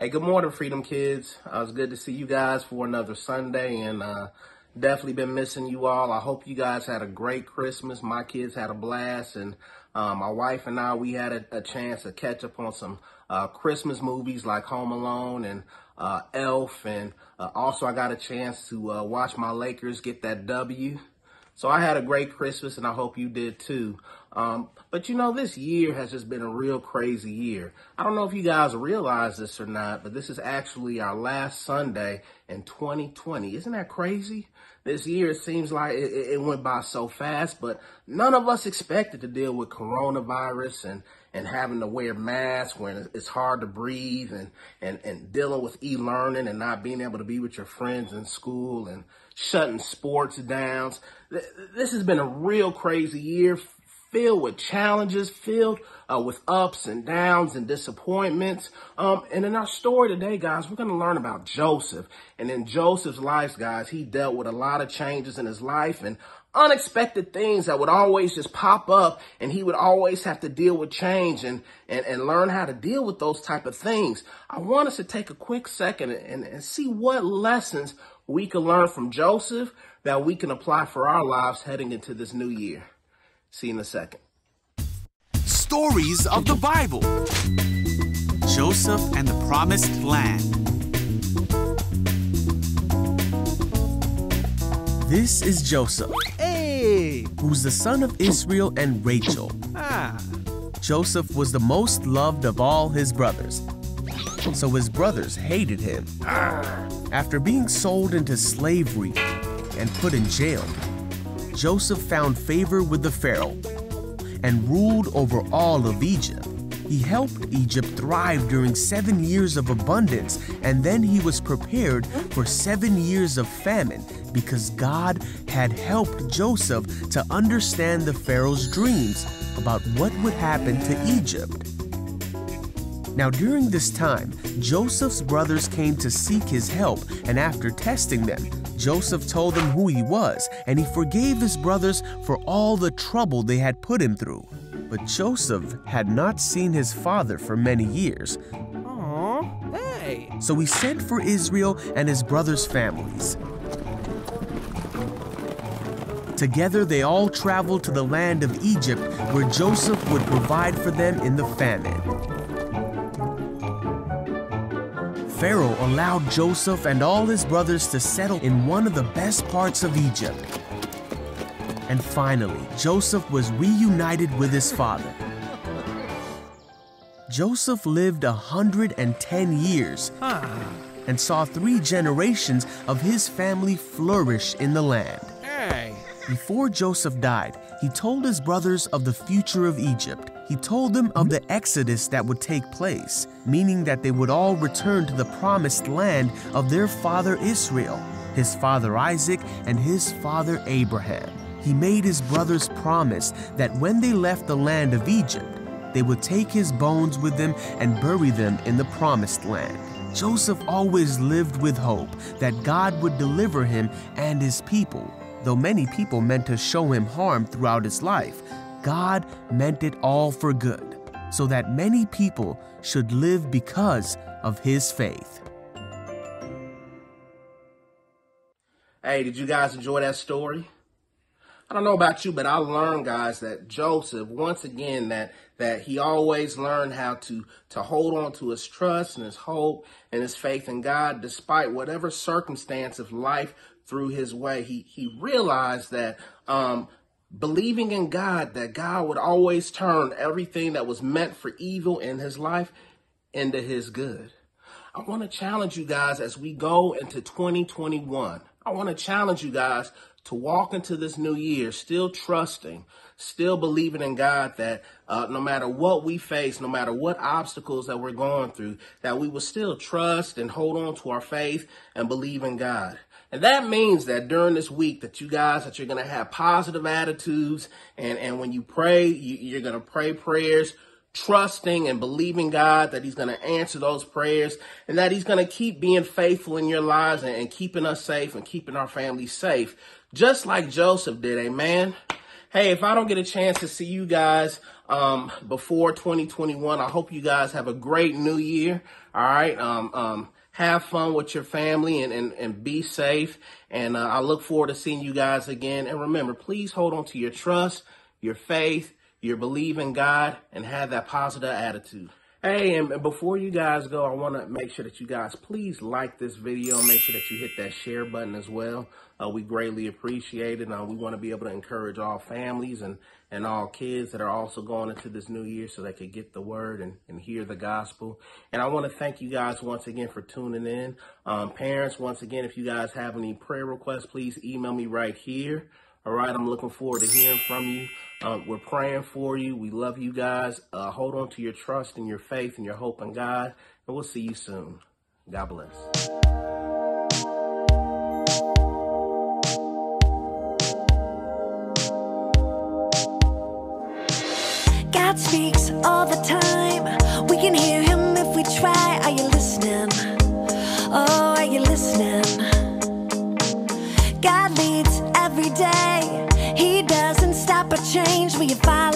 Hey, good morning, Freedom Kids. It's good to see you guys for another Sunday, and definitely been missing you all. I hope you guys had a great Christmas. My kids had a blast, and my wife and I, we had a chance to catch up on some Christmas movies like Home Alone and Elf, and also I got a chance to watch my Lakers get that W. So I had a great Christmas, and I hope you did too. But you know, this year has just been a real crazy year. I don't know if you guys realize this or not, but this is actually our last Sunday in 2020. Isn't that crazy? This year, it seems like it went by so fast, but none of us expected to deal with coronavirus and having to wear masks when it's hard to breathe and dealing with e-learning and not being able to be with your friends in school and shutting sports down. This has been a real crazy year, filled with challenges, filled with ups and downs and disappointments. And in our story today, guys, we're going to learn about Joseph. And in Joseph's life, guys, he dealt with a lot of changes in his life and unexpected things that would always just pop up, and he would always have to deal with change and learn how to deal with those type of things. I want us to take a quick second and see what lessons we can learn from Joseph that we can apply for our lives heading into this new year. See you in a second. Stories of the Bible. Joseph and the Promised Land. This is Joseph. Hey! Who's the son of Israel and Rachel. Joseph was the most loved of all his brothers, so his brothers hated him. After being sold into slavery and put in jail, Joseph found favor with the Pharaoh and ruled over all of Egypt. He helped Egypt thrive during 7 years of abundance, and then he was prepared for 7 years of famine because God had helped Joseph to understand the Pharaoh's dreams about what would happen to Egypt. Now, during this time, Joseph's brothers came to seek his help, and after testing them, Joseph told them who he was, and he forgave his brothers for all the trouble they had put him through. But Joseph had not seen his father for many years. Aw, hey! So he sent for Israel and his brothers' families. Together, they all traveled to the land of Egypt, where Joseph would provide for them in the famine. Pharaoh allowed Joseph and all his brothers to settle in one of the best parts of Egypt. And finally, Joseph was reunited with his father. Joseph lived 110 years and saw 3 generations of his family flourish in the land. Hey! Before Joseph died, he told his brothers of the future of Egypt. He told them of the exodus that would take place, meaning that they would all return to the promised land of their father Israel, his father Isaac, and his father Abraham. He made his brothers promise that when they left the land of Egypt, they would take his bones with them and bury them in the promised land. Joseph always lived with hope that God would deliver him and his people. Though many people meant to show him harm throughout his life, God meant it all for good, so that many people should live because of his faith. Hey, did you guys enjoy that story? I don't know about you, but I learned, guys, that Joseph, once again, that he always learned how to hold on to his trust and his hope and his faith in God, despite whatever circumstance of life threw his way. He realized that believing in God, that God would always turn everything that was meant for evil in his life into his good. I want to challenge you guys as we go into 2021. I want to challenge you guys to walk into this new year still trusting, still believing in God, that no matter what we face, no matter what obstacles that we're going through, that we will still trust and hold on to our faith and believe in God. And that means that during this week that you're going to have positive attitudes. And when you pray, you're going to pray prayers, trusting and believing God that he's going to answer those prayers and that he's going to keep being faithful in your lives and keeping us safe and keeping our families safe, just like Joseph did. Amen. Hey, if I don't get a chance to see you guys before 2021, I hope you guys have a great new year. All right. Have fun with your family and be safe. And I look forward to seeing you guys again. And remember, please hold on to your trust, your faith, your belief in God, and have that positive attitude. Hey, and before you guys go, I want to make sure that you guys please like this video. Make sure that you hit that share button as well. We greatly appreciate it. We want to be able to encourage all families and all kids that are also going into this new year so they could get the word and hear the gospel. And I want to thank you guys once again for tuning in. Parents, once again, if you guys have any prayer requests, please email me right here. All right, I'm looking forward to hearing from you. We're praying for you. We love you guys. Hold on to your trust and your faith and your hope in God. And we'll see you soon. God bless. God speaks all the time. We can hear him if we try. Are you listening? Oh, are you listening? God leads every day. He doesn't stop or change. Will you follow?